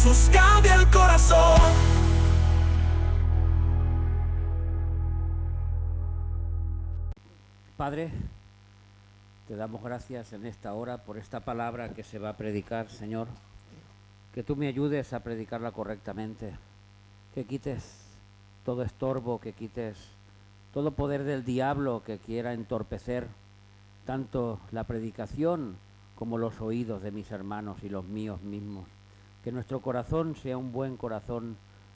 Jesús cambia el corazón. Padre, te damos gracias en esta hora por esta palabra que se va a predicar, Señor. Que tú me ayudes a predicarla correctamente. Que quites todo estorbo, que quites todo poder del diablo que quiera entorpecer tanto la predicación como los oídos de mis hermanos y los míos mismos. Que nuestro corazón sea un buen corazón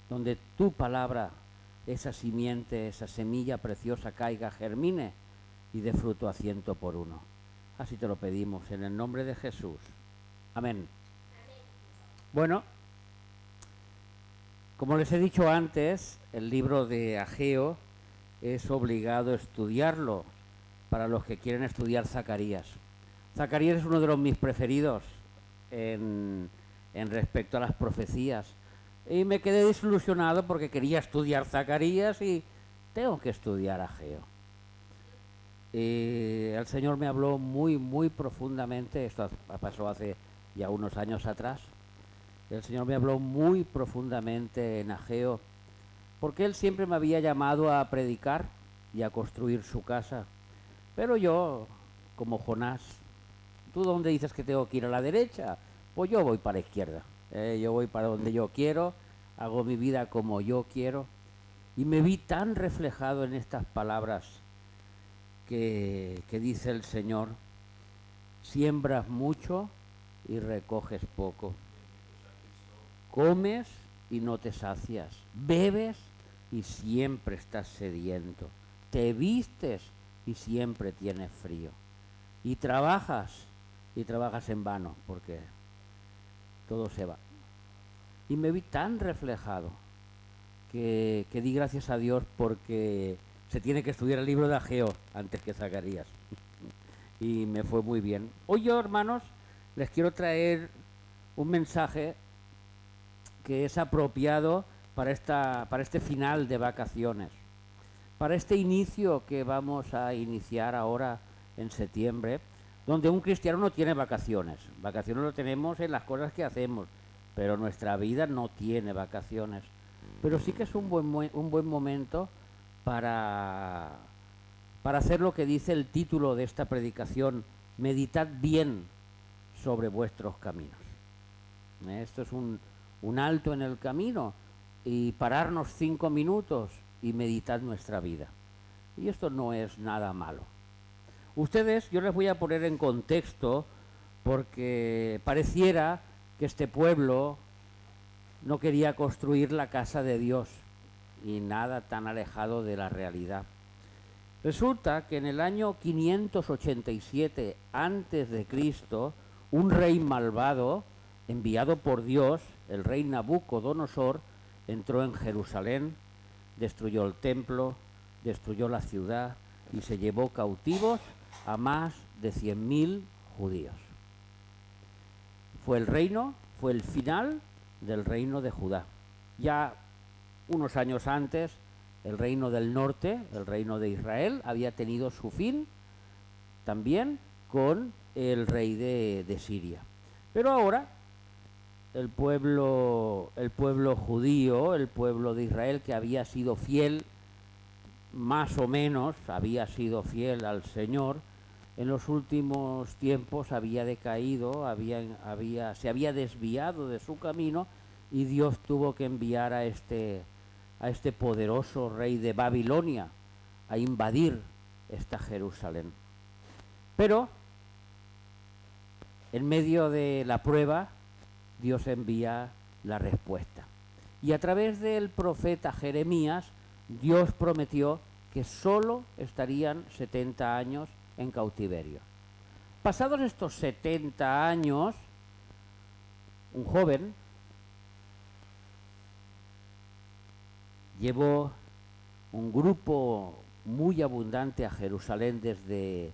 donde tu palabra, esa simiente, esa semilla preciosa caiga, germine y dé fruto a 100 por 1. Así te lo pedimos en el nombre de Jesús. Amén. Bueno, como les he dicho antes, el libro de Ageo es obligado estudiarlo para los que quieren estudiar Zacarías. Zacarías es uno de los mis preferidos en respecto a las profecías. Y me quedé desilusionado porque quería estudiar Zacarías y tengo que estudiar Ageo. El Señor me habló muy profundamente, esto pasó hace ya unos años atrás. El Señor me habló muy profundamente en Ageo, porque Él siempre me había llamado a predicar y a construir su casa. Pero yo, como Jonás, ¿tú dónde dices que tengo que ir? ¿A la derecha? Pues yo voy para la izquierda. Yo voy para donde yo quiero, hago mi vida como yo quiero. Y me vi tan reflejado en estas palabras que dice el Señor: siembras mucho y recoges poco. Comes y no te sacias. Bebes y siempre estás sediento. Te vistes y siempre tienes frío. Y trabajas en vano, porque todo se va. Y me vi tan reflejado que di gracias a Dios, porque se tiene que estudiar el libro de Ageo antes que Zacarías. Y me fue muy bien. Hoy yo, hermanos, les quiero traer un mensaje que es apropiado para este final de vacaciones, para este inicio que vamos a iniciar ahora en septiembre, donde un cristiano no tiene vacaciones. Vacaciones lo tenemos en las cosas que hacemos, pero nuestra vida no tiene vacaciones. Pero sí que es un buen momento para hacer lo que dice el título de esta predicación: meditad bien sobre vuestros caminos. Esto es un alto en el camino y pararnos 5 minutos y meditar nuestra vida. Y esto no es nada malo. Ustedes, yo les voy a poner en contexto, porque pareciera que este pueblo no quería construir la casa de Dios, y nada tan alejado de la realidad. Resulta que en el año 587 a.C., un rey malvado enviado por Dios, el rey Nabucodonosor, entró en Jerusalén, destruyó el templo, destruyó la ciudad y se llevó cautivos a más de 100.000 judíos. Fue el final del reino de Judá. Ya unos años antes, el reino del norte, el reino de Israel, había tenido su fin también con el rey de Siria. Pero ahora el pueblo judío, el pueblo de Israel, que había sido fiel, más o menos había sido fiel al Señor, en los últimos tiempos había decaído, se había desviado de su camino, y Dios tuvo que enviar a este poderoso rey de Babilonia a invadir esta Jerusalén. Pero en medio de la prueba, Dios envía la respuesta. Y a través del profeta Jeremías, Dios prometió que solo estarían 70 años en cautiverio. Pasados estos 70 años, un joven llevó un grupo muy abundante a Jerusalén desde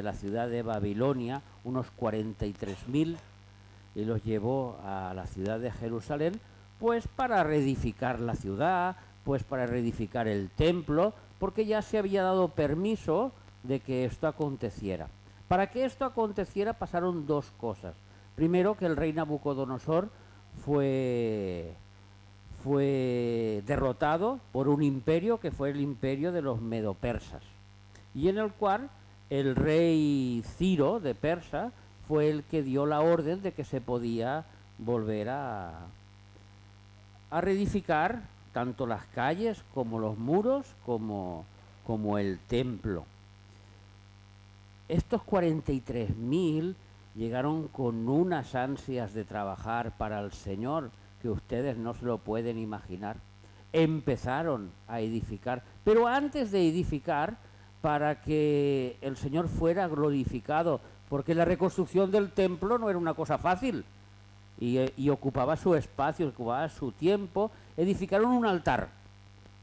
la ciudad de Babilonia, unos 43.000, y los llevó a la ciudad de Jerusalén, pues para reedificar la ciudad, pues para reedificar el templo, porque ya se había dado permiso de que esto aconteciera. Para que esto aconteciera pasaron dos cosas. Primero, que el rey Nabucodonosor fue derrotado por un imperio que fue el imperio de los medopersas, y en el cual el rey Ciro de Persa fue el que dio la orden de que se podía volver a reedificar tanto las calles como los muros como el templo. Estos 43.000 llegaron con unas ansias de trabajar para el Señor que ustedes no se lo pueden imaginar. Empezaron a edificar, pero antes de edificar, para que el Señor fuera glorificado, porque la reconstrucción del templo no era una cosa fácil, y ocupaba su espacio, ocupaba su tiempo. Edificaron un altar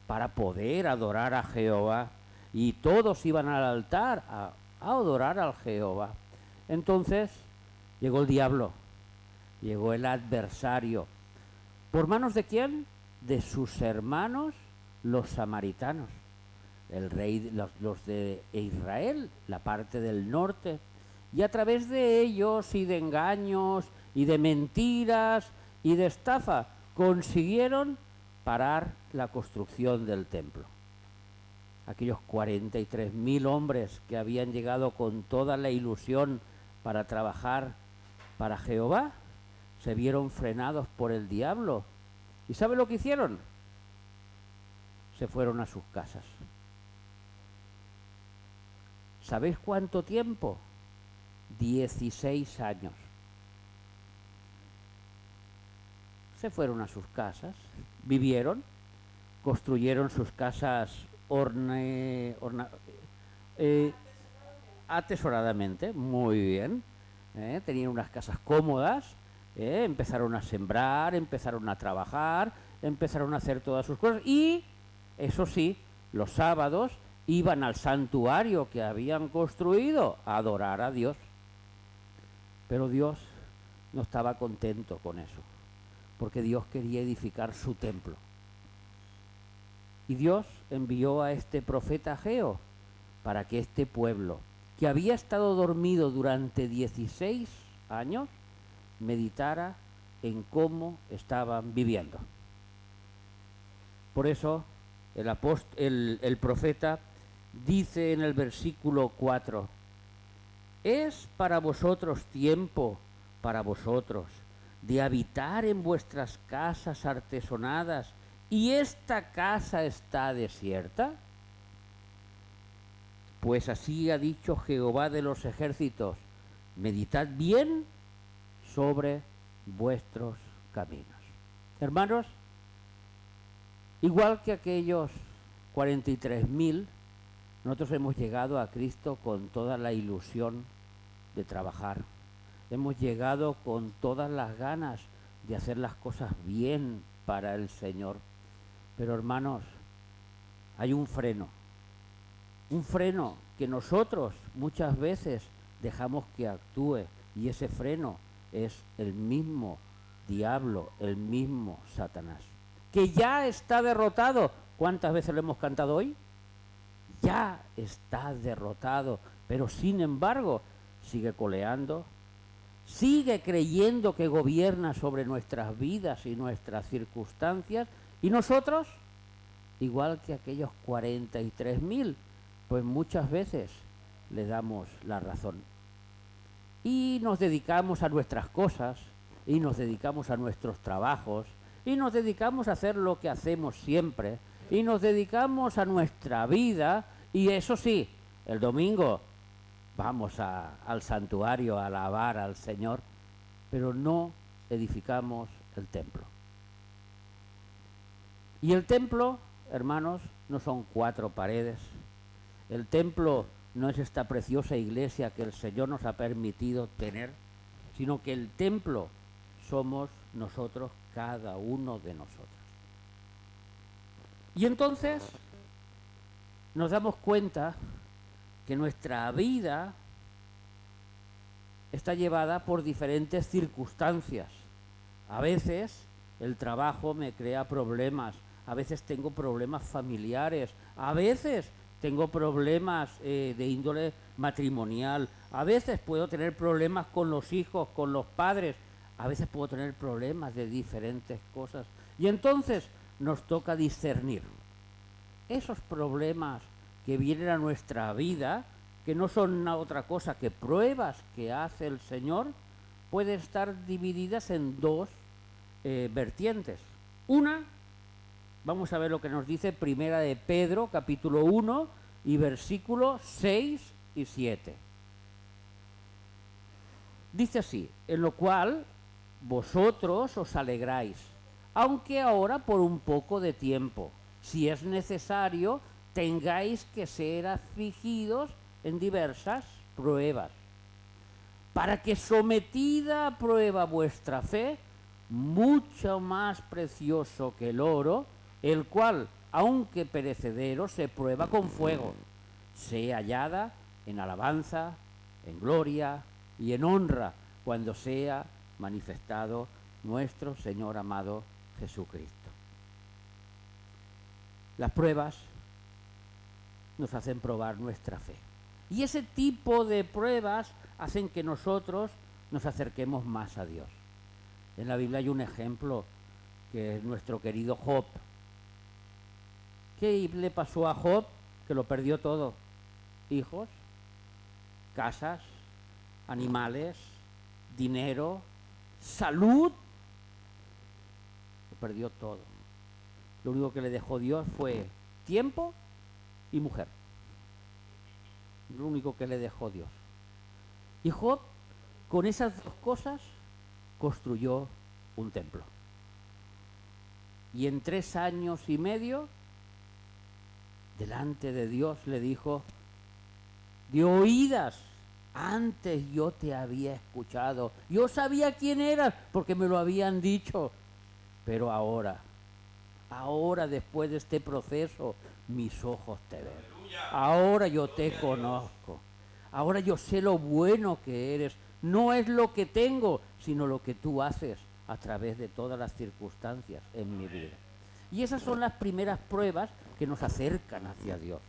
para poder adorar a Jehová, y todos iban al altar a adorar al Jehová. Entonces llegó el diablo, llegó el adversario. ¿Por manos de quién? De sus hermanos, los samaritanos, el rey, los de Israel, la parte del norte. Y a través de ellos, y de engaños, y de mentiras, y de estafa, consiguieron parar la construcción del templo. Aquellos 43.000 hombres que habían llegado con toda la ilusión para trabajar para Jehová, se vieron frenados por el diablo. ¿Y sabe lo que hicieron? Se fueron a sus casas. ¿Sabéis cuánto tiempo? 16 años. Se fueron a sus casas, vivieron, construyeron sus casas atesoradamente, muy bien. Tenían unas casas cómodas, empezaron a sembrar, empezaron a trabajar, empezaron a hacer todas sus cosas, y eso sí, los sábados iban al santuario que habían construido a adorar a Dios. Pero Dios no estaba contento con eso, porque Dios quería edificar su templo. Y Dios envió a este profeta Ageo para que este pueblo, que había estado dormido durante 16 años, meditara en cómo estaban viviendo. Por eso el profeta dice en el versículo 4: ¿es para vosotros tiempo, para vosotros, de habitar en vuestras casas artesonadas, y esta casa está desierta? Pues así ha dicho Jehová de los ejércitos: meditad bien sobre vuestros caminos. Hermanos, igual que aquellos 43.000, nosotros hemos llegado a Cristo con toda la ilusión de trabajar. Hemos llegado con todas las ganas de hacer las cosas bien para el Señor. Pero hermanos, hay un freno que nosotros muchas veces dejamos que actúe, y ese freno es el mismo diablo, el mismo Satanás, que ya está derrotado. ¿Cuántas veces lo hemos cantado hoy? Ya está derrotado, pero sin embargo sigue coleando, sigue creyendo que gobierna sobre nuestras vidas y nuestras circunstancias, y nosotros, igual que aquellos 43.000, pues muchas veces le damos la razón. Y nos dedicamos a nuestras cosas, y nos dedicamos a nuestros trabajos, y nos dedicamos a hacer lo que hacemos siempre, y nos dedicamos a nuestra vida, y eso sí, el domingo vamos al santuario a alabar al Señor, pero no edificamos el templo. Y el templo, hermanos, no son 4 paredes. El templo no es esta preciosa iglesia que el Señor nos ha permitido tener, sino que el templo somos nosotros, cada uno de nosotros. Y entonces nos damos cuenta que nuestra vida está llevada por diferentes circunstancias. A veces el trabajo me crea problemas, a veces tengo problemas familiares, a veces tengo problemas de índole matrimonial, a veces puedo tener problemas con los hijos, con los padres, A veces puedo tener problemas de diferentes cosas. Y entonces nos toca discernir esos problemas que vienen a nuestra vida, que no son otra cosa que pruebas que hace el Señor, pueden estar divididas en dos vertientes. Una, vamos a ver lo que nos dice Primera de Pedro, capítulo 1 y versículos 6 y 7. Dice así: en lo cual vosotros os alegráis, aunque ahora por un poco de tiempo, si es necesario, tengáis que ser afligidos en diversas pruebas, para que sometida a prueba vuestra fe, mucho más precioso que el oro, el cual, aunque perecedero, se prueba con fuego, sea hallada en alabanza, en gloria y en honra, cuando sea manifestado nuestro Señor amado Jesucristo. Las pruebas nos hacen probar nuestra fe. Y ese tipo de pruebas hacen que nosotros nos acerquemos más a Dios. En la Biblia hay un ejemplo que es nuestro querido Job. ¿Qué le pasó a Job? Que lo perdió todo. Hijos, casas, animales, dinero, salud. Lo perdió todo. Lo único que le dejó Dios fue tiempo y mujer. Lo único que le dejó Dios. Y Job, con esas dos cosas, construyó un templo. Y en 3 años y medio, delante de Dios le dijo: de oídas, antes yo te había escuchado, yo sabía quién eras porque me lo habían dicho, pero ahora después de este proceso, mis ojos te ven. Ahora yo te conozco. Ahora yo sé lo bueno que eres. No es lo que tengo, sino lo que tú haces a través de todas las circunstancias en mi vida. Y esas son las primeras pruebas que nos acercan hacia Dios,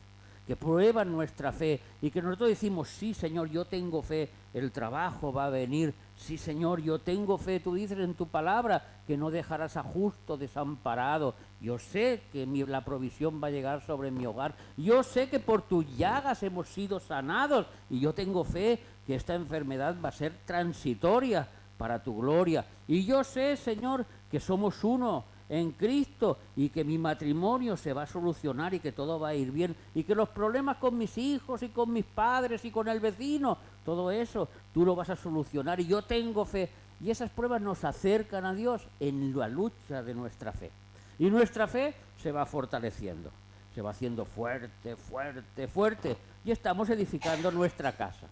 que prueban nuestra fe y que nosotros decimos: sí, Señor, yo tengo fe, el trabajo va a venir. Sí, Señor, yo tengo fe. Tú dices en tu palabra que no dejarás a justo desamparado. Yo sé que la provisión va a llegar sobre mi hogar. Yo sé que por tus llagas hemos sido sanados y yo tengo fe que esta enfermedad va a ser transitoria para tu gloria. Y yo sé, Señor, que somos uno en Cristo y que mi matrimonio se va a solucionar y que todo va a ir bien y que los problemas con mis hijos y con mis padres y con el vecino, todo eso tú lo vas a solucionar y yo tengo fe. Y esas pruebas nos acercan a Dios en la lucha de nuestra fe. Y nuestra fe se va fortaleciendo, se va haciendo fuerte, fuerte, fuerte, y estamos edificando nuestra casa.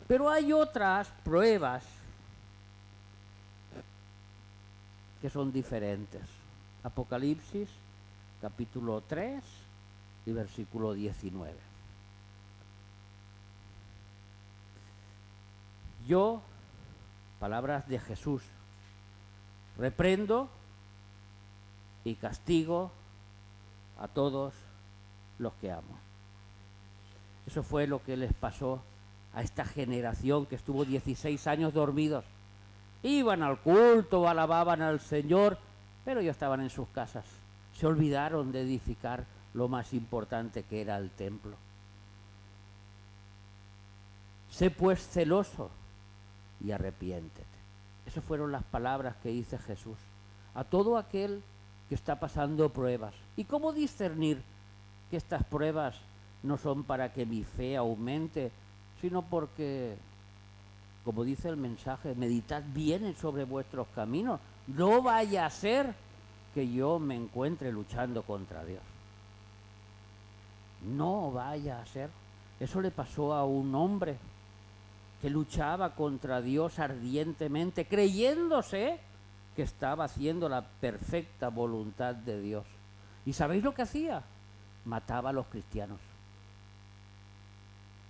Pero hay otras pruebas que son diferentes. Apocalipsis, capítulo 3 y versículo 19. Yo, palabras de Jesús, reprendo y castigo a todos los que amo. Eso fue lo que les pasó a esta generación que estuvo 16 años dormidos. Iban al culto, alababan al Señor, pero ya estaban en sus casas. Se olvidaron de edificar lo más importante, que era el templo. Sé pues celoso y arrepiéntete. Esas fueron las palabras que dice Jesús a todo aquel que está pasando pruebas. ¿Y cómo discernir que estas pruebas no son para que mi fe aumente, sino porque, como dice el mensaje, meditad bien sobre vuestros caminos? No vaya a ser que yo me encuentre luchando contra Dios. No vaya a ser. Eso le pasó a un hombre que luchaba contra Dios ardientemente, creyéndose que estaba haciendo la perfecta voluntad de Dios. ¿Y sabéis lo que hacía? Mataba a los cristianos.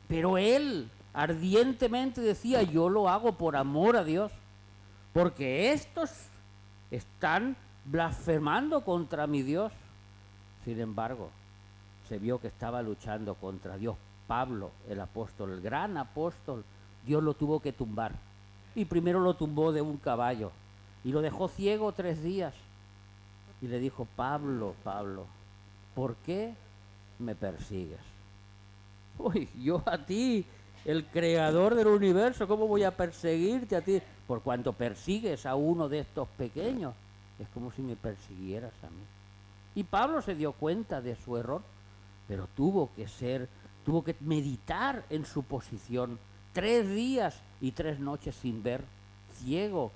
Pero él ardientemente decía: yo lo hago por amor a Dios, porque estos están blasfemando contra mi Dios. Sin embargo, se vio que estaba luchando contra Dios. Pablo, el apóstol, el gran apóstol, Dios lo tuvo que tumbar. Y primero lo tumbó de un caballo y lo dejó ciego 3 días. Y le dijo, Pablo, Pablo, ¿por qué me persigues? Uy, yo a ti, el creador del universo, ¿cómo voy a perseguirte a ti? Por cuanto persigues a uno de estos pequeños, es como si me persiguieras a mí. Y Pablo se dio cuenta de su error, pero tuvo que meditar en su posición 3 días y 3 noches sin ver, ciego,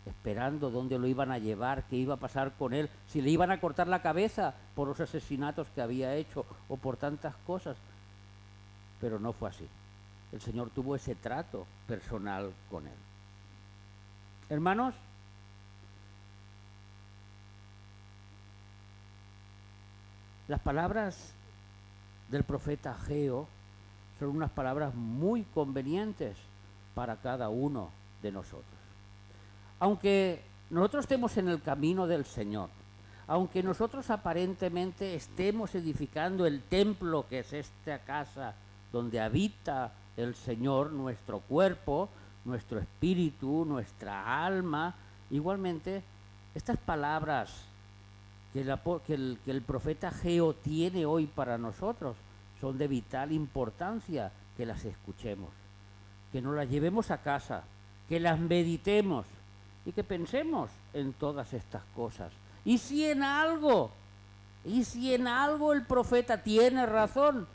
esperando dónde lo iban a llevar, qué iba a pasar con él, si le iban a cortar la cabeza por los asesinatos que había hecho o por tantas cosas. Pero no fue así. El Señor tuvo ese trato personal con él. Hermanos, las palabras del profeta Ageo son unas palabras muy convenientes para cada uno de nosotros. Aunque nosotros estemos en el camino del Señor, aunque nosotros aparentemente estemos edificando el templo que es esta casa donde habita el Señor, nuestro cuerpo, nuestro espíritu, nuestra alma, igualmente estas palabras que el profeta Ageo tiene hoy para nosotros son de vital importancia que las escuchemos, que nos las llevemos a casa, que las meditemos y que pensemos en todas estas cosas. Y si en algo el profeta tiene razón,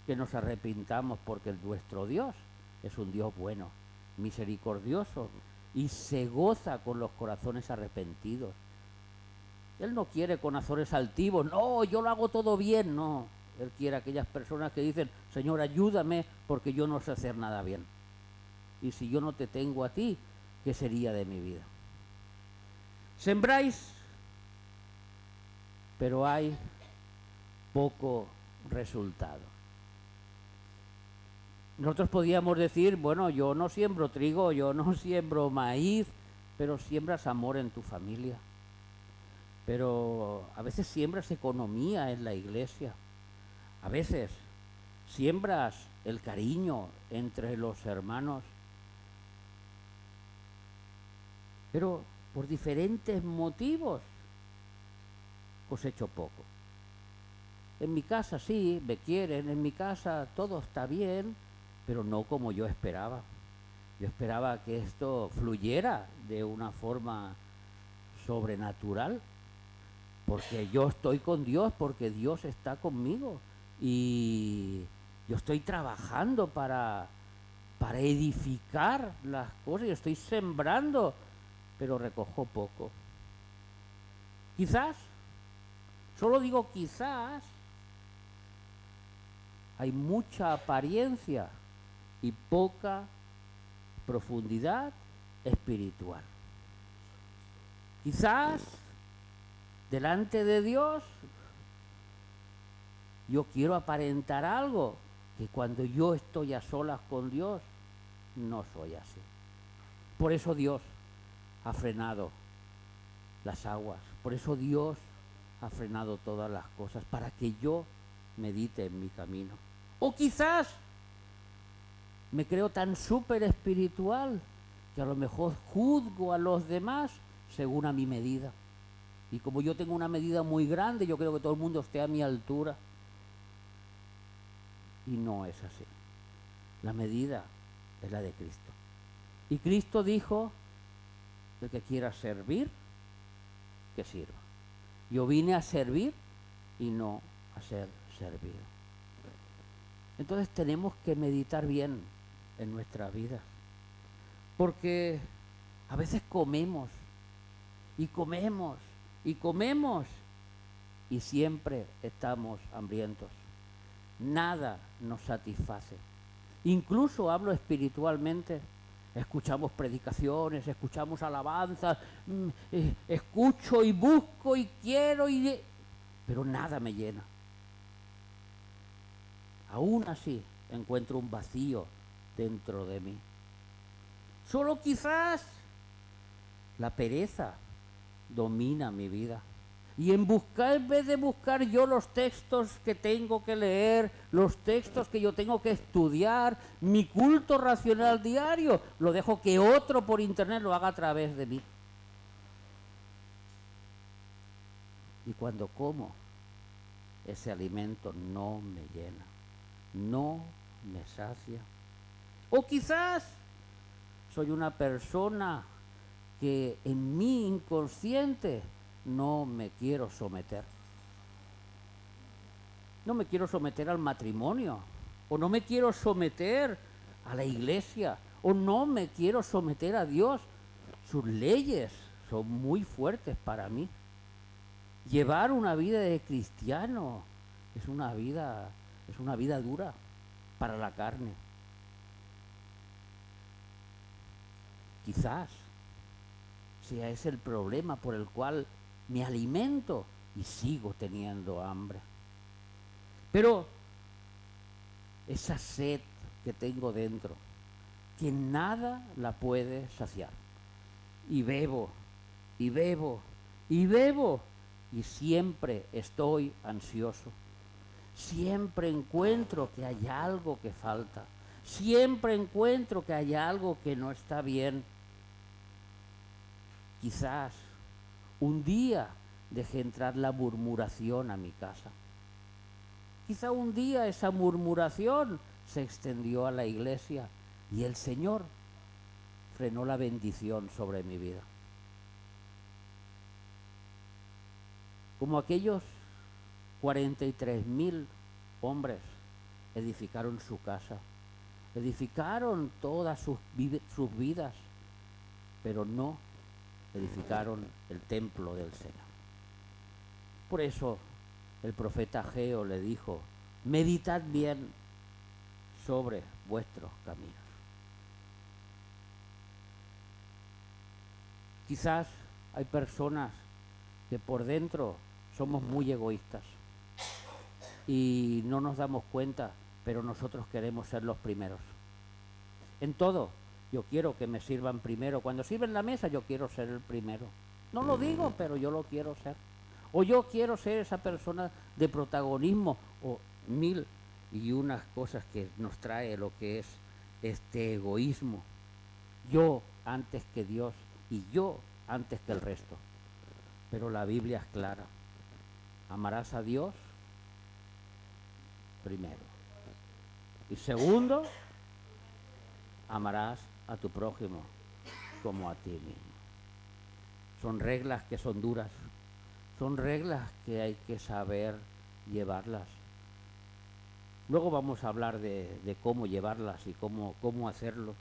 que nos arrepintamos, porque nuestro Dios es un Dios bueno, misericordioso y se goza con los corazones arrepentidos. Él no quiere corazones altivos, no, yo lo hago todo bien, no. Él quiere aquellas personas que dicen, Señor, ayúdame porque yo no sé hacer nada bien. Y si yo no te tengo a ti, ¿qué sería de mi vida? Sembráis, pero hay poco resultado. Nosotros podíamos decir, bueno, yo no siembro trigo, yo no siembro maíz, pero siembras amor en tu familia. Pero a veces siembras economía en la iglesia. A veces siembras el cariño entre los hermanos. Pero por diferentes motivos cosecho poco. En mi casa sí, me quieren, en mi casa todo está bien, pero no como yo esperaba. Yo esperaba que esto fluyera de una forma sobrenatural, porque yo estoy con Dios, porque Dios está conmigo y yo estoy trabajando para edificar las cosas, yo estoy sembrando, pero recojo poco. Quizás, solo digo quizás, hay mucha apariencia y poca profundidad espiritual. Quizás delante de Dios yo quiero aparentar algo que cuando yo estoy a solas con Dios no soy así. Por eso Dios ha frenado las aguas, por eso Dios ha frenado todas las cosas, para que yo medite en mi camino. O quizás me creo tan súper espiritual que a lo mejor juzgo a los demás según a mi medida. Y como yo tengo una medida muy grande, yo creo que todo el mundo esté a mi altura. Y no es así. La medida es la de Cristo. Y Cristo dijo, el que quiera servir, que sirva. Yo vine a servir y no a ser servido. Entonces tenemos que meditar bien en nuestra vida, porque a veces comemos y comemos y comemos y siempre estamos hambrientos. Nada nos satisface. Incluso hablo espiritualmente. Escuchamos predicaciones, escuchamos alabanzas, escucho y busco y quiero, pero nada me llena. Aún así encuentro un vacío dentro de mí. Solo quizás la pereza domina mi vida. Y en vez de buscar yo los textos que tengo que leer, los textos que yo tengo que estudiar, mi culto racional diario, lo dejo que otro por internet lo haga a través de mí. Y cuando como, ese alimento no me llena, no me sacia. O quizás soy una persona que en mi inconsciente no me quiero someter. No me quiero someter al matrimonio, o no me quiero someter a la iglesia, o no me quiero someter a Dios. Sus leyes son muy fuertes para mí. Llevar una vida de cristiano es una vida dura para la carne. Quizás sea ese el problema por el cual me alimento y sigo teniendo hambre. Pero esa sed que tengo dentro, que nada la puede saciar. Y bebo, y bebo, y bebo, y siempre estoy ansioso. Siempre encuentro que hay algo que falta. Siempre encuentro que hay algo que no está bien. Quizás un día dejé entrar la murmuración a mi casa. Quizá un día esa murmuración se extendió a la iglesia y el Señor frenó la bendición sobre mi vida. Como aquellos 43,000 hombres edificaron su casa, edificaron todas sus vidas, pero no edificaron el templo del Señor. Por eso el profeta Ageo le dijo: meditad bien sobre vuestros caminos. Quizás hay personas que por dentro somos muy egoístas y no nos damos cuenta, pero nosotros queremos ser los primeros. En todo, yo quiero que me sirvan primero. Cuando sirven la mesa, yo quiero ser el primero. No lo digo, pero yo lo quiero ser. O yo quiero ser esa persona de protagonismo, o mil y unas cosas que nos trae lo que es este egoísmo. Yo antes que Dios y yo antes que el resto. Pero la Biblia es clara. Amarás a Dios primero. Y segundo, amarás a tu prójimo como a ti mismo. Son reglas que son duras. Son reglas que hay que saber llevarlas. Luego vamos a hablar de cómo llevarlas y cómo hacerlo.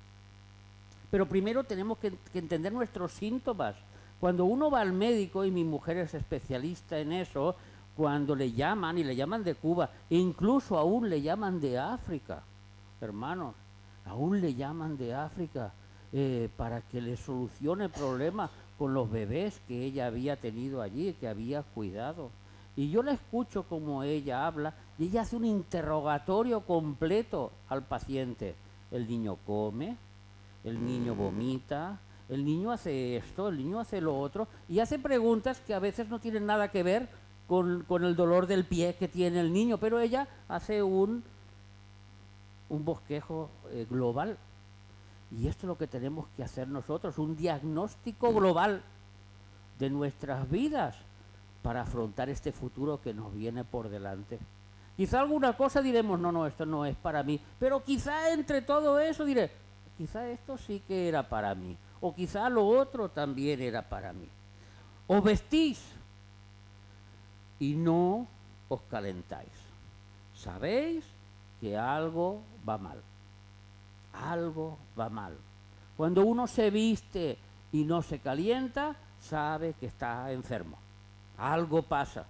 Pero primero tenemos que entender nuestros síntomas. Cuando uno va al médico, y mi mujer es especialista en eso, cuando le llaman, y le llaman de Cuba, e incluso aún le llaman de África, hermanos, aún le llaman de África, para que le solucione el problema con los bebés que ella había tenido allí, que había cuidado. Y yo la escucho como ella habla, y ella hace un interrogatorio completo al paciente. El niño come, el niño vomita, el niño hace esto, el niño hace lo otro, y hace preguntas que a veces no tienen nada que ver con el dolor del pie que tiene el niño, pero ella hace un bosquejo global. Y esto es lo que tenemos que hacer nosotros, un diagnóstico global de nuestras vidas para afrontar este futuro que nos viene por delante. Quizá alguna cosa diremos, no, esto no es para mí, pero quizá entre todo eso diré, quizá esto sí que era para mí, o quizá lo otro también era para mí. Os vestís y no os calentáis. Sabéis que algo va mal. Algo va mal. Cuando uno se viste y no se calienta, sabe que está enfermo. Algo pasa.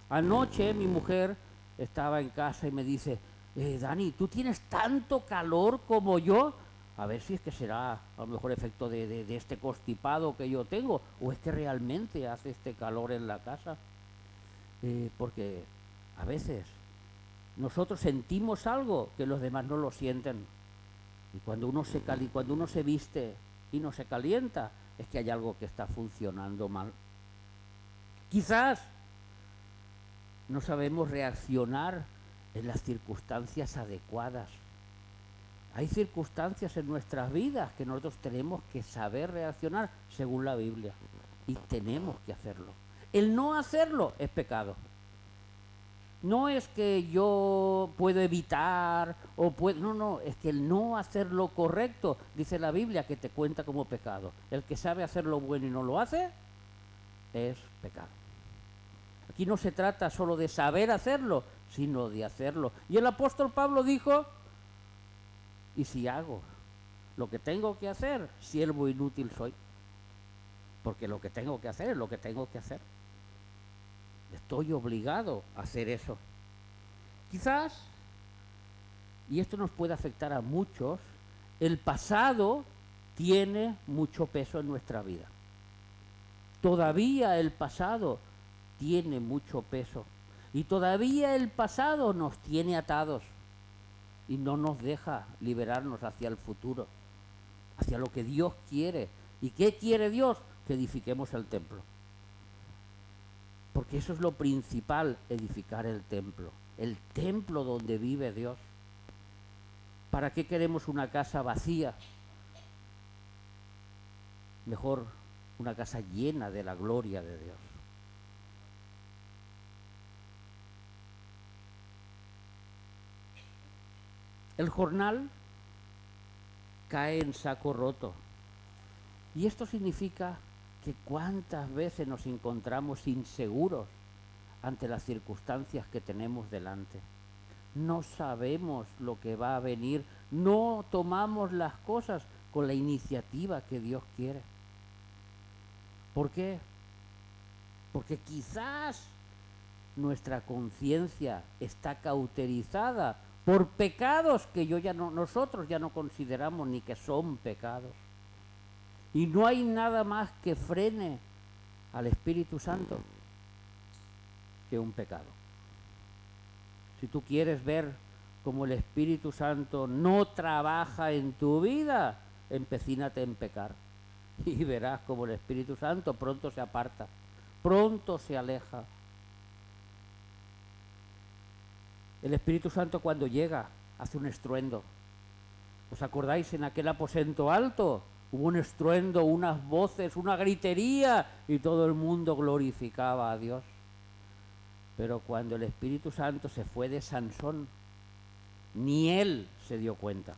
Anoche mi mujer estaba en casa y me dice, Dani, ¿tú tienes tanto calor como yo? A ver si es que será a lo mejor efecto de este constipado que yo tengo, o es que realmente hace este calor en la casa. Porque a veces nosotros sentimos algo que los demás no lo sienten. Y cuando uno se viste y no se calienta, es que hay algo que está funcionando mal. Quizás no sabemos reaccionar en las circunstancias adecuadas. Hay circunstancias en nuestras vidas que nosotros tenemos que saber reaccionar según la Biblia. Y tenemos que hacerlo. El no hacerlo es pecado. No es que yo puedo evitar o puedo... No, es que el no hacer lo correcto, dice la Biblia, que te cuenta como pecado. El que sabe hacer lo bueno y no lo hace, es pecado. Aquí no se trata solo de saber hacerlo, sino de hacerlo. Y el apóstol Pablo dijo, ¿y si hago lo que tengo que hacer, siervo inútil soy? Porque lo que tengo que hacer es lo que tengo que hacer. Estoy obligado a hacer eso. Quizás, y esto nos puede afectar a muchos, el pasado tiene mucho peso en nuestra vida. Todavía el pasado tiene mucho peso. Y todavía el pasado nos tiene atados y no nos deja liberarnos hacia el futuro, hacia lo que Dios quiere. ¿Y qué quiere Dios? Que edifiquemos el templo. Porque eso es lo principal, edificar el templo donde vive Dios. ¿Para qué queremos una casa vacía? Mejor una casa llena de la gloria de Dios. El jornal cae en saco roto. Y esto significa que cuántas veces nos encontramos inseguros ante las circunstancias que tenemos delante. No sabemos lo que va a venir, no tomamos las cosas con la iniciativa que Dios quiere. ¿Por qué? Porque quizás nuestra conciencia está cauterizada por pecados que nosotros ya no consideramos ni que son pecados. Y no hay nada más que frene al Espíritu Santo que un pecado. Si tú quieres ver cómo el Espíritu Santo no trabaja en tu vida, empecínate en pecar. Y verás cómo el Espíritu Santo pronto se aparta, pronto se aleja. El Espíritu Santo cuando llega hace un estruendo. ¿Os acordáis en aquel aposento alto? Hubo un estruendo, unas voces, una gritería y todo el mundo glorificaba a Dios. Pero cuando el Espíritu Santo se fue de Sansón, ni él se dio cuenta.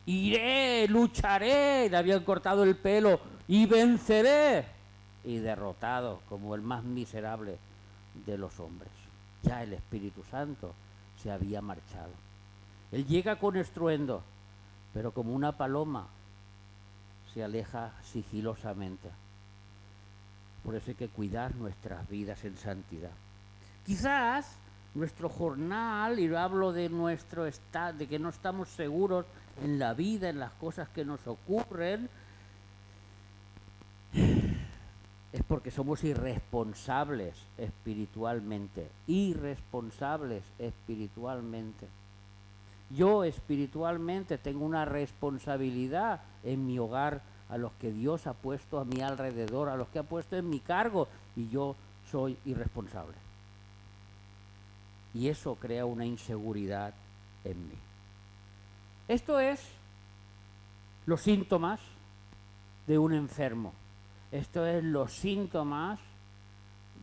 Iré, lucharé, le habían cortado el pelo y venceré. Y derrotado como el más miserable de los hombres. Ya el Espíritu Santo se había marchado. Él llega con estruendo, pero como una paloma se aleja sigilosamente. Por eso hay que cuidar nuestras vidas en santidad. Quizás nuestro jornal, y hablo de nuestro estado, de que no estamos seguros en la vida, en las cosas que nos ocurren, es porque somos irresponsables espiritualmente. Irresponsables espiritualmente. Yo espiritualmente tengo una responsabilidad en mi hogar, a los que Dios ha puesto a mi alrededor, a los que ha puesto en mi cargo, y yo soy irresponsable. Y eso crea una inseguridad en mí. Esto es los síntomas de un enfermo. Esto es los síntomas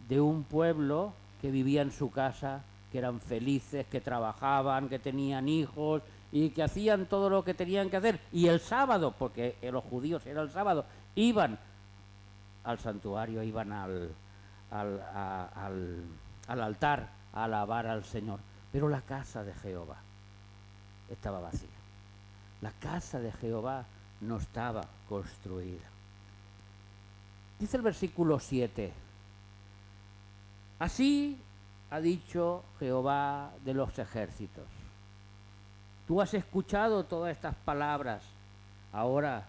de un pueblo que vivía en su casa, que eran felices, que trabajaban, que tenían hijos y que hacían todo lo que tenían que hacer. Y el sábado, porque los judíos era el sábado, iban al santuario, iban al altar a alabar al Señor. Pero la casa de Jehová estaba vacía. La casa de Jehová no estaba construida. Dice el versículo 7. Así ha dicho Jehová de los ejércitos. Tú has escuchado todas estas palabras. Ahora,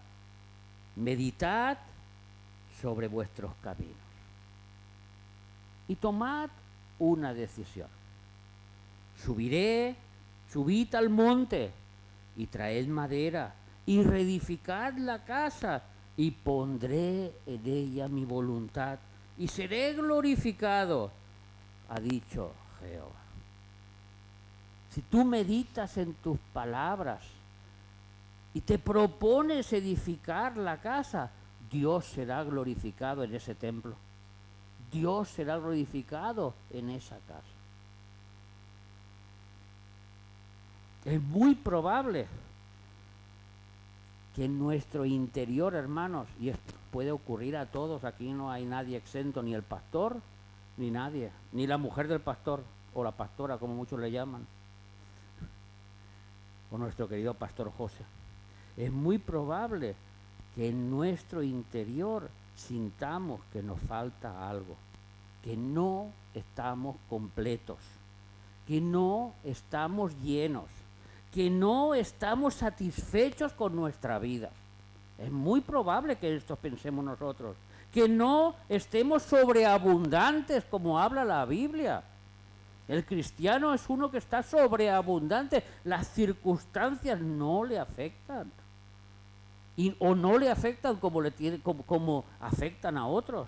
meditad sobre vuestros caminos y tomad una decisión. Subid al monte y traed madera y reedificad la casa y pondré en ella mi voluntad y seré glorificado, ha dicho Jehová. Si tú meditas en tus palabras y te propones edificar la casa, Dios será glorificado en ese templo. Dios será glorificado en esa casa. Es muy probable que en nuestro interior, hermanos, y esto puede ocurrir a todos, aquí no hay nadie exento, ni el pastor, ni nadie, ni la mujer del pastor, o la pastora, como muchos le llaman, o nuestro querido pastor José. Es muy probable que en nuestro interior sintamos que nos falta algo, que no estamos completos, que no estamos llenos, que no estamos satisfechos con nuestra vida. Es muy probable que esto pensemos nosotros, que no estemos sobreabundantes como habla la Biblia. El cristiano es uno que está sobreabundante, las circunstancias no le afectan. O no le afectan como afectan a otros.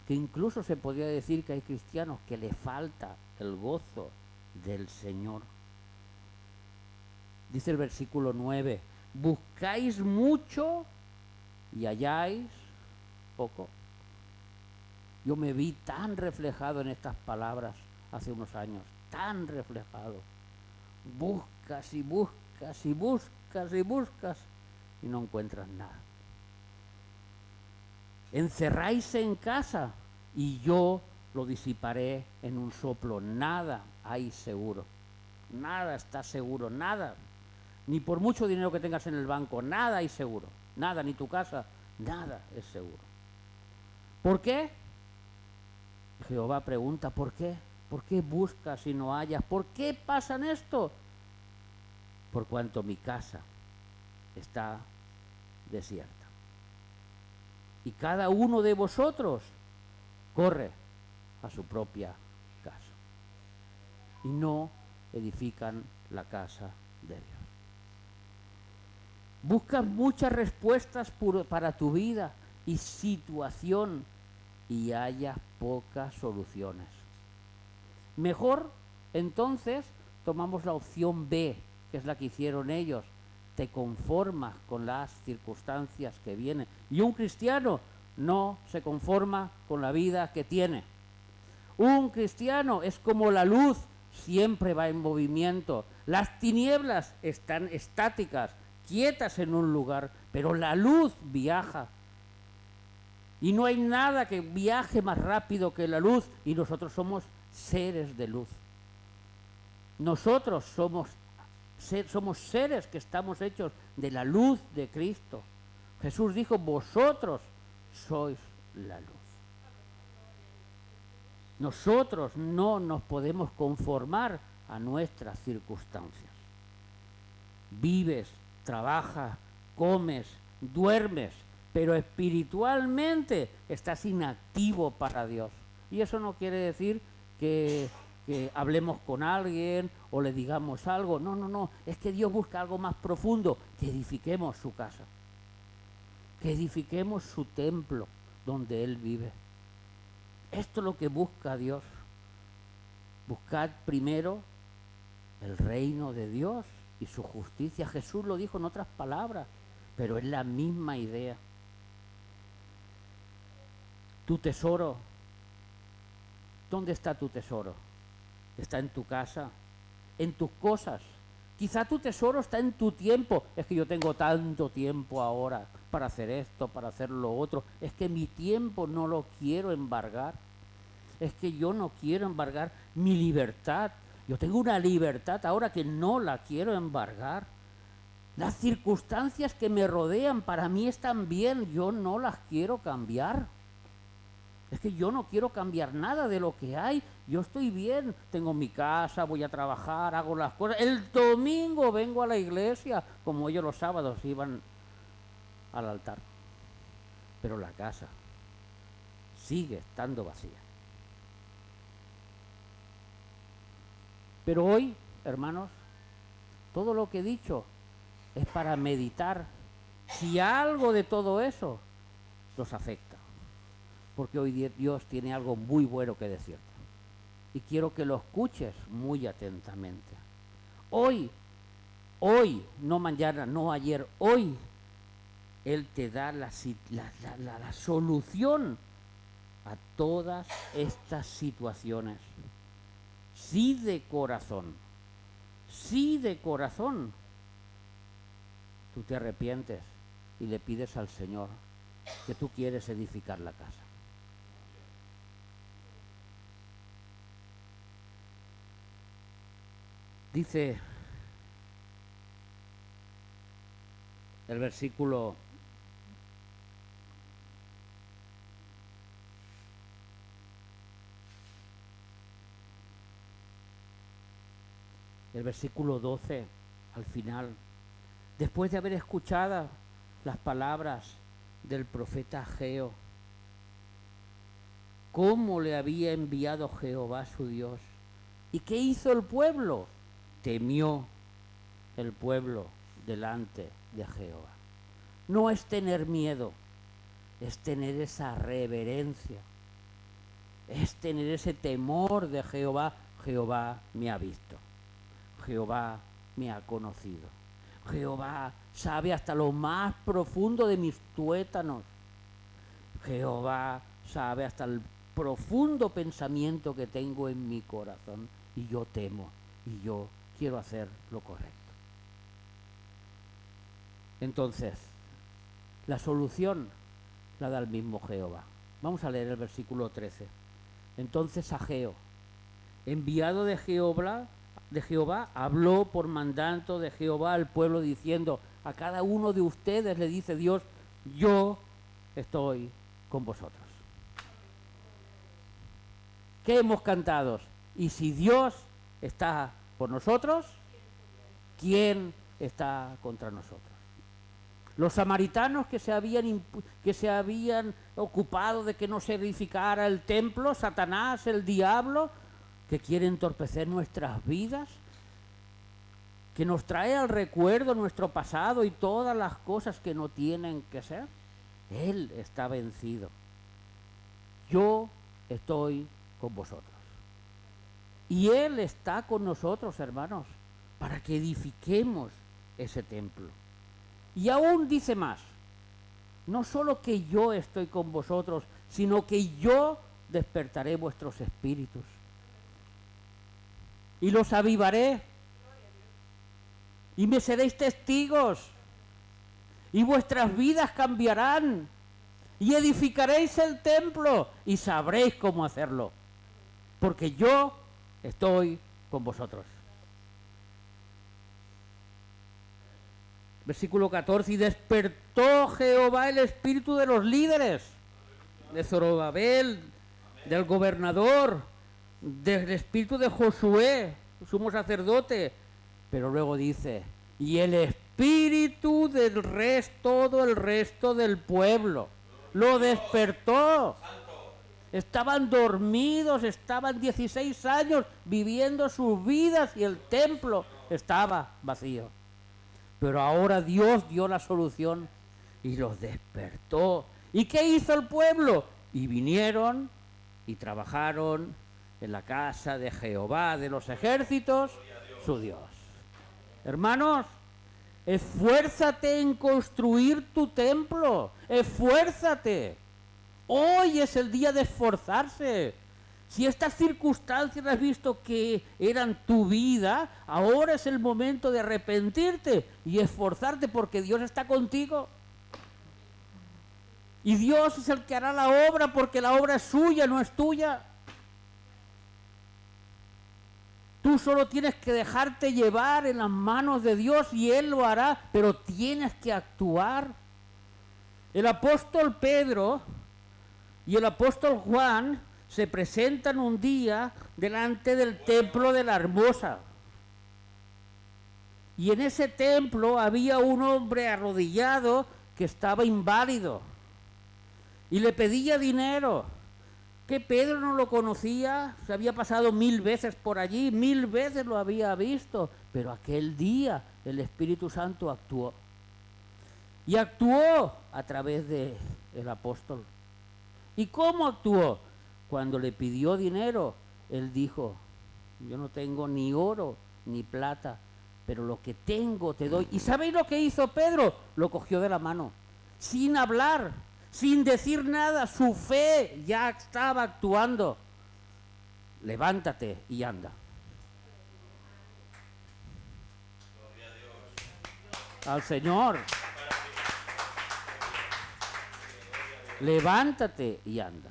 Que incluso se podría decir que hay cristianos que le falta el gozo del Señor. Dice el versículo 9, buscáis mucho y halláis poco. Yo me vi tan reflejado en estas palabras hace unos años, tan reflejado. Buscas y buscas y buscas y buscas y no encuentras nada. Encerráis en casa y yo lo disiparé en un soplo. Nada hay seguro. Nada está seguro, nada. Ni por mucho dinero que tengas en el banco, nada hay seguro. Nada, ni tu casa, nada es seguro. ¿Por qué? Jehová pregunta, ¿por qué? ¿Por qué buscas y no hallas? ¿Por qué pasan esto? Por cuanto mi casa está desierta. Y cada uno de vosotros corre a su propia casa. Y no edifican la casa de Dios. Buscas muchas respuestas para tu vida y situación y hallas pocas soluciones. Mejor, entonces, tomamos la opción B, que es la que hicieron ellos. Te conformas con las circunstancias que vienen. Y un cristiano no se conforma con la vida que tiene. Un cristiano es como la luz, siempre va en movimiento. Las tinieblas están estáticas, quietas en un lugar, pero la luz viaja. Y no hay nada que viaje más rápido que la luz, y nosotros somos seres de luz. Nosotros somos seres que estamos hechos de la luz de Cristo. Jesús dijo, vosotros sois la luz. Nosotros no nos podemos conformar a nuestras circunstancias. Vives, trabajas, comes, duermes, pero espiritualmente estás inactivo para Dios. Y eso no quiere decir que hablemos con alguien o le digamos algo. No, no, no. Es que Dios busca algo más profundo, que edifiquemos su casa, que edifiquemos su templo donde Él vive. Esto es lo que busca Dios. Buscad primero el reino de Dios y su justicia. Jesús lo dijo en otras palabras, pero es la misma idea. Tu tesoro, ¿dónde está tu tesoro? Está en tu casa, en tus cosas. Quizá tu tesoro está en tu tiempo. Es que yo tengo tanto tiempo ahora para hacer esto, para hacer lo otro. Es que mi tiempo no lo quiero embargar. Es que yo no quiero embargar mi libertad. Yo tengo una libertad ahora que no la quiero embargar. Las circunstancias que me rodean para mí están bien. Yo no las quiero cambiar. Es que yo no quiero cambiar nada de lo que hay. Yo estoy bien, tengo mi casa, voy a trabajar, hago las cosas. El domingo vengo a la iglesia, como ellos los sábados iban al altar. Pero la casa sigue estando vacía. Pero hoy, hermanos, todo lo que he dicho es para meditar si algo de todo eso los afecta, porque hoy Dios tiene algo muy bueno que decirte. Y quiero que lo escuches muy atentamente. Hoy, no mañana, no ayer, hoy, Él te da la solución a todas estas situaciones. Sí de corazón, tú te arrepientes y le pides al Señor que tú quieres edificar la casa. Dice el versículo 12 al final, después de haber escuchado las palabras del profeta Ageo, cómo le había enviado Jehová su Dios. ¿Y qué hizo el pueblo? Temió el pueblo delante de Jehová. No es tener miedo, es tener esa reverencia, es tener ese temor de Jehová. Jehová me ha visto, Jehová me ha conocido, Jehová sabe hasta lo más profundo de mis tuétanos, Jehová sabe hasta el profundo pensamiento que tengo en mi corazón, y yo temo y yo quiero hacer lo correcto. Entonces, la solución la da el mismo Jehová. Vamos a leer el versículo 13. Entonces Ageo, enviado de Jehová, habló por mandato de Jehová al pueblo diciendo: a cada uno de ustedes le dice Dios, yo estoy con vosotros. ¿Qué hemos cantado? Y si Dios está por nosotros, ¿quién está contra nosotros? Los samaritanos que se habían ocupado de que no se edificara el templo, Satanás, el diablo, que quiere entorpecer nuestras vidas, que nos trae al recuerdo nuestro pasado y todas las cosas que no tienen que ser, Él está vencido. Yo estoy con vosotros. Y Él está con nosotros, hermanos, para que edifiquemos ese templo. Y aún dice más, no solo que yo estoy con vosotros, sino que yo despertaré vuestros espíritus y los avivaré, y me seréis testigos, y vuestras vidas cambiarán, y edificaréis el templo, y sabréis cómo hacerlo, porque yo estoy con vosotros. Versículo 14, y despertó Jehová el espíritu de los líderes, de Zorobabel, del gobernador, del espíritu de Josué, sumo sacerdote, pero luego dice, y el espíritu del todo el resto del pueblo, lo despertó. Estaban dormidos, estaban 16 años viviendo sus vidas y el templo estaba vacío. Pero ahora Dios dio la solución y los despertó. ¿Y qué hizo el pueblo? Y vinieron y trabajaron en la casa de Jehová de los ejércitos, su Dios. Hermanos, esfuérzate en construir tu templo. Esfuérzate. Hoy es el día de esforzarse. Si estas circunstancias has visto que eran tu vida, ahora es el momento de arrepentirte y esforzarte, porque Dios está contigo. Y Dios es el que hará la obra, porque la obra es suya, no es tuya. Tú solo tienes que dejarte llevar en las manos de Dios y Él lo hará, pero tienes que actuar. El apóstol Pedro y el apóstol Juan se presentan un día delante del templo de la Hermosa. Y en ese templo había un hombre arrodillado que estaba inválido y le pedía dinero. Que Pedro no lo conocía, se había pasado 1000 veces por allí, 1000 veces lo había visto, pero aquel día el Espíritu Santo actuó. Y actuó a través del apóstol. ¿Y cómo actuó? Cuando le pidió dinero, él dijo, yo no tengo ni oro ni plata, pero lo que tengo te doy. ¿Y sabéis lo que hizo Pedro? Lo cogió de la mano, sin hablar, sin decir nada. Su fe ya estaba actuando. Levántate y anda. Al Señor. Levántate y anda.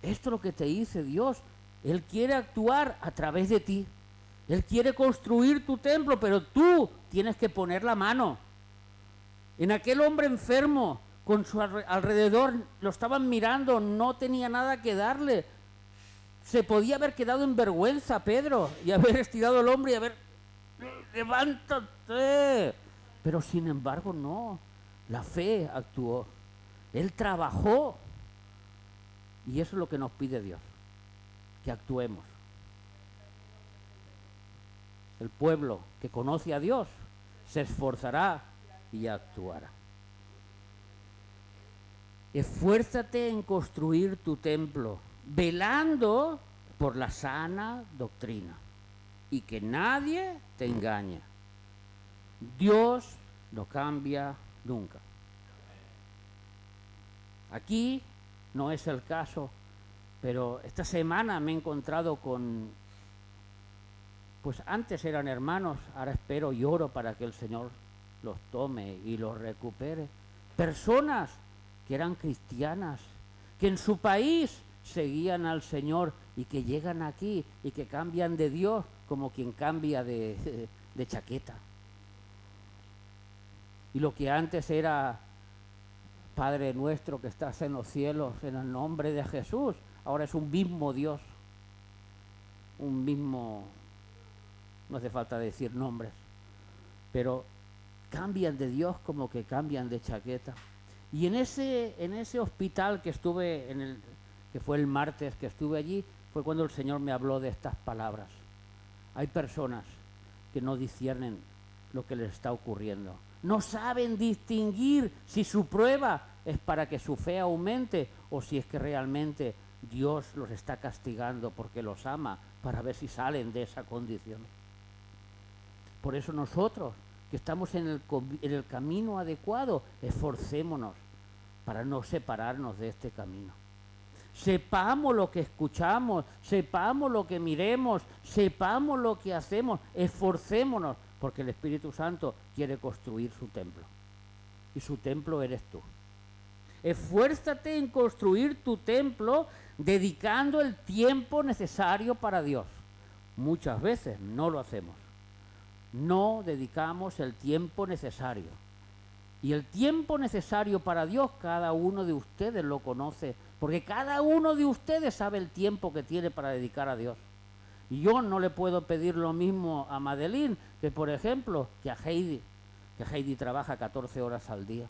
Esto es lo que te dice Dios. Él quiere actuar a través de ti. Él quiere construir tu templo, pero tú tienes que poner la mano. En aquel hombre enfermo, con su alrededor, lo estaban mirando, no tenía nada que darle. Se podía haber quedado en vergüenza Pedro y haber estirado el hombre y haber, levántate. Pero sin embargo no, la fe actuó. Él trabajó. Y eso es lo que nos pide Dios, que actuemos. El pueblo que conoce a Dios se esforzará y actuará. Esfuérzate en construir tu templo, velando por la sana doctrina y que nadie te engañe. Dios no cambia nunca. Aquí no es el caso, pero esta semana me he encontrado con, pues antes eran hermanos, ahora espero y oro para que el Señor los tome y los recupere. Personas que eran cristianas, que en su país seguían al Señor y que llegan aquí y que cambian de Dios como quien cambia de chaqueta. Y lo que antes era Padre nuestro que estás en los cielos, en el nombre de Jesús, ahora es un mismo Dios, un mismo, no hace falta decir nombres, pero cambian de Dios como que cambian de chaqueta. Y en ese hospital que estuve, que fue el martes que estuve allí, fue cuando el Señor me habló de estas palabras. Hay personas que no disciernen lo que les está ocurriendo. No saben distinguir si su prueba es para que su fe aumente o si es que realmente Dios los está castigando porque los ama para ver si salen de esa condición. Por eso nosotros, que estamos en el camino adecuado, esforcémonos para no separarnos de este camino. Sepamos lo que escuchamos, sepamos lo que miremos, sepamos lo que hacemos, esforcémonos, porque el Espíritu Santo quiere construir su templo. Y su templo eres tú. Esfuérzate en construir tu templo dedicando el tiempo necesario para Dios. Muchas veces no lo hacemos. No dedicamos el tiempo necesario. Y el tiempo necesario para Dios, cada uno de ustedes lo conoce, porque cada uno de ustedes sabe el tiempo que tiene para dedicar a Dios. Y yo no le puedo pedir lo mismo a Madeline, que por ejemplo, que a Heidi, que Heidi trabaja 14 horas al día.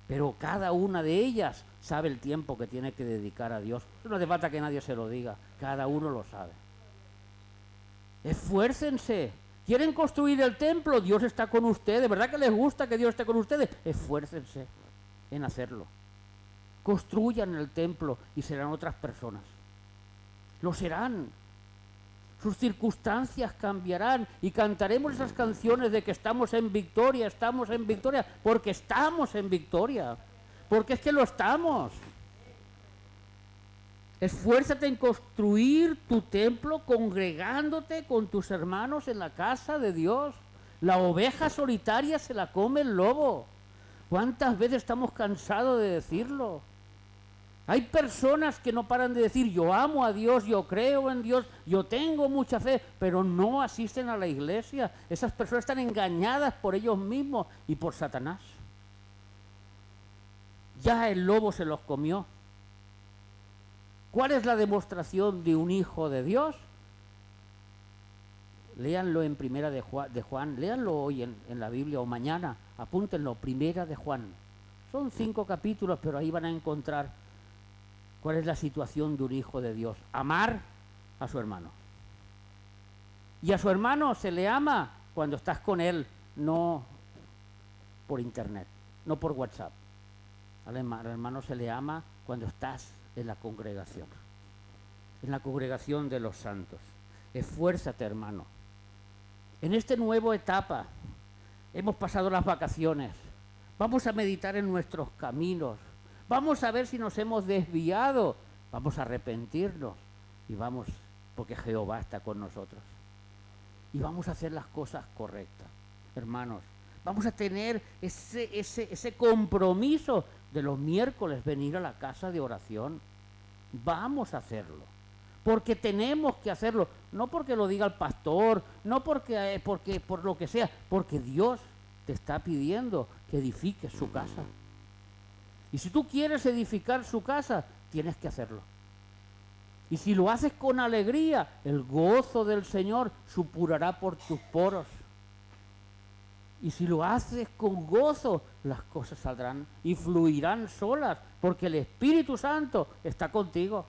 Pero cada una de ellas sabe el tiempo que tiene que dedicar a Dios. No hace falta que nadie se lo diga, cada uno lo sabe. Esfuércense. ¿Quieren construir el templo? Dios está con ustedes. ¿Verdad que les gusta que Dios esté con ustedes? Esfuércense en hacerlo. Construyan el templo y serán otras personas. Lo serán. Sus circunstancias cambiarán y cantaremos esas canciones de que estamos en victoria, porque estamos en victoria, porque es que lo estamos. Esfuérzate en construir tu templo congregándote con tus hermanos en la casa de Dios. La oveja solitaria se la come el lobo. ¿Cuántas veces estamos cansados de decirlo? Hay personas que no paran de decir, yo amo a Dios, yo creo en Dios, yo tengo mucha fe, pero no asisten a la iglesia. Esas personas están engañadas por ellos mismos y por Satanás. Ya el lobo se los comió. ¿Cuál es la demostración de un hijo de Dios? Léanlo en Primera de Juan, léanlo hoy en la Biblia o mañana, apúntenlo, Primera de Juan. Son 5 capítulos, pero ahí van a encontrar cuál es la situación de un hijo de Dios. Amar a su hermano. Y a su hermano se le ama cuando estás con él, no por internet, no por WhatsApp. Al hermano se le ama cuando estás en la congregación de los santos. Esfuérzate, hermano. En esta nueva etapa, hemos pasado las vacaciones, vamos a meditar en nuestros caminos, vamos a ver si nos hemos desviado, vamos a arrepentirnos y vamos, porque Jehová está con nosotros. Y vamos a hacer las cosas correctas, hermanos. Vamos a tener ese compromiso de los miércoles venir a la casa de oración. Vamos a hacerlo, porque tenemos que hacerlo, no porque lo diga el pastor, no porque por lo que sea, porque Dios te está pidiendo que edifiques su casa. Y si tú quieres edificar su casa, tienes que hacerlo. Y si lo haces con alegría, el gozo del Señor supurará por tus poros. Y si lo haces con gozo, las cosas saldrán y fluirán solas, porque el Espíritu Santo está contigo.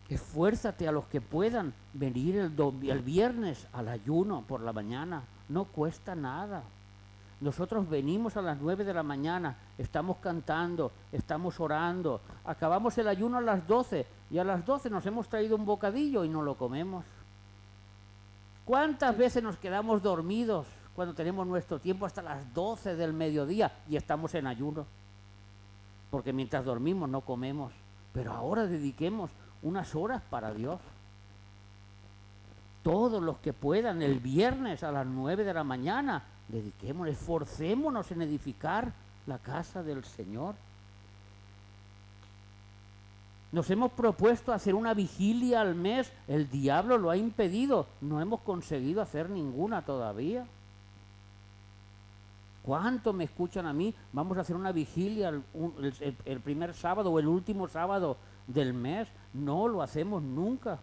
Esfuérzate a los que puedan venir el viernes al ayuno por la mañana. No cuesta nada. Nosotros venimos a las 9 de la mañana, estamos cantando, estamos orando, acabamos el ayuno a las 12 y a las 12 nos hemos traído un bocadillo y no lo comemos. ¿Cuántas veces nos quedamos dormidos cuando tenemos nuestro tiempo hasta las 12 del mediodía y estamos en ayuno? Porque mientras dormimos no comemos, pero ahora dediquemos unas horas para Dios. Todos los que puedan, el viernes a las 9 de la mañana, dediquémonos, esforcémonos en edificar la casa del Señor. Nos hemos propuesto hacer una vigilia al mes, el diablo lo ha impedido, no hemos conseguido hacer ninguna todavía. ¿Cuánto me escuchan a mí? Vamos a hacer una vigilia el primer sábado o el último sábado del mes. No lo hacemos nunca.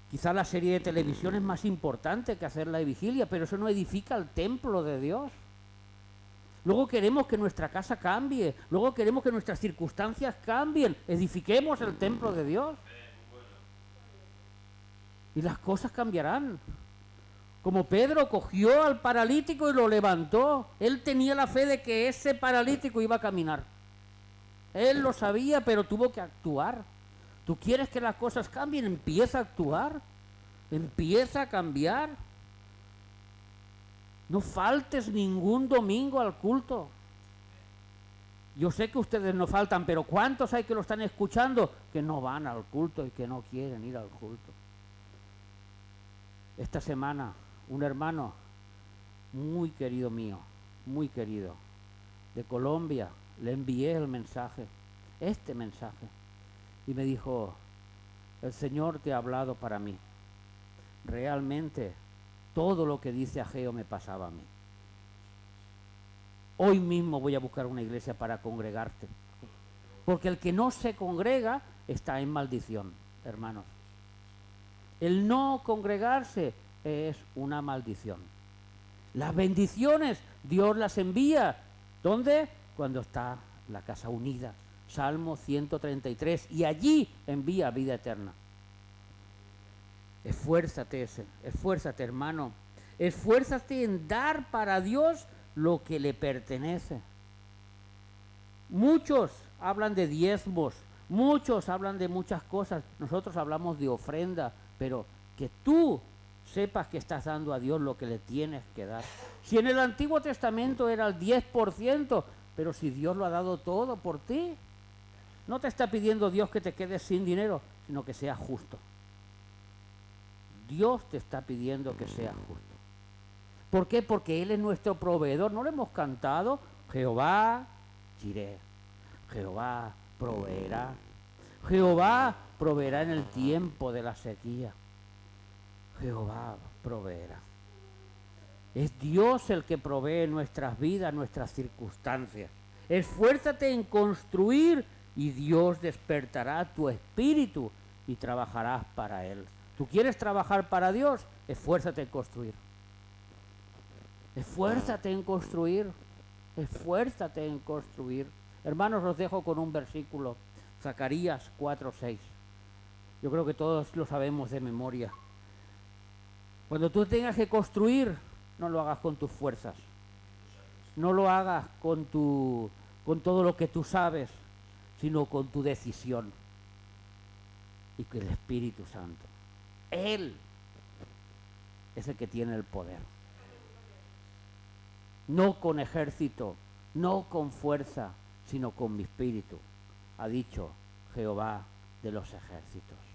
Quizá la serie de televisión es más importante que hacer la vigilia, pero eso no edifica el templo de Dios. Luego queremos que nuestra casa cambie, luego queremos que nuestras circunstancias cambien. Edifiquemos el templo de Dios. Y las cosas cambiarán. Como Pedro cogió al paralítico y lo levantó, él tenía la fe de que ese paralítico iba a caminar. Él lo sabía, pero tuvo que actuar. ¿Tú quieres que las cosas cambien? Empieza a actuar, empieza a cambiar. No faltes ningún domingo al culto. Yo sé que ustedes no faltan, pero ¿cuántos hay que lo están escuchando que no van al culto y que no quieren ir al culto? Esta semana, un hermano muy querido mío, muy querido, de Colombia, le envié el mensaje, este mensaje, y me dijo: el Señor te ha hablado para mí. Realmente todo lo que dice Ageo me pasaba a mí. Hoy mismo voy a buscar una iglesia para congregarte, porque el que no se congrega está en maldición, hermanos. El no congregarse es una maldición. Las bendiciones Dios las envía. ¿Dónde? Cuando está la casa unida. Salmo 133. Y allí envía vida eterna. Esfuérzate, hermano. Esfuérzate en dar para Dios lo que le pertenece. Muchos hablan de diezmos, muchos hablan de muchas cosas. Nosotros hablamos de ofrenda, pero que tú sepas que estás dando a Dios lo que le tienes que dar. Si en el Antiguo Testamento era el 10%, pero si Dios lo ha dado todo por ti, no te está pidiendo Dios que te quedes sin dinero, sino que seas justo. Dios te está pidiendo que seas justo. ¿Por qué? Porque Él es nuestro proveedor. ¿No lo hemos cantado? Jehová Jireh. Jehová proveerá. Jehová proveerá en el tiempo de la sequía. Jehová proveerá. Es Dios el que provee nuestras vidas, nuestras circunstancias. Esfuérzate en construir y Dios despertará tu espíritu y trabajarás para Él. ¿Tú quieres trabajar para Dios? Esfuérzate en construir. Esfuérzate en construir. Esfuérzate en construir. Hermanos, los dejo con un versículo. Zacarías 4:6. Yo creo que todos lo sabemos de memoria. Cuando tú tengas que construir, no lo hagas con tus fuerzas. No lo hagas con todo lo que tú sabes, sino con tu decisión. Y que el Espíritu Santo, Él es el que tiene el poder. No con ejército, no con fuerza, sino con mi espíritu, ha dicho Jehová de los ejércitos.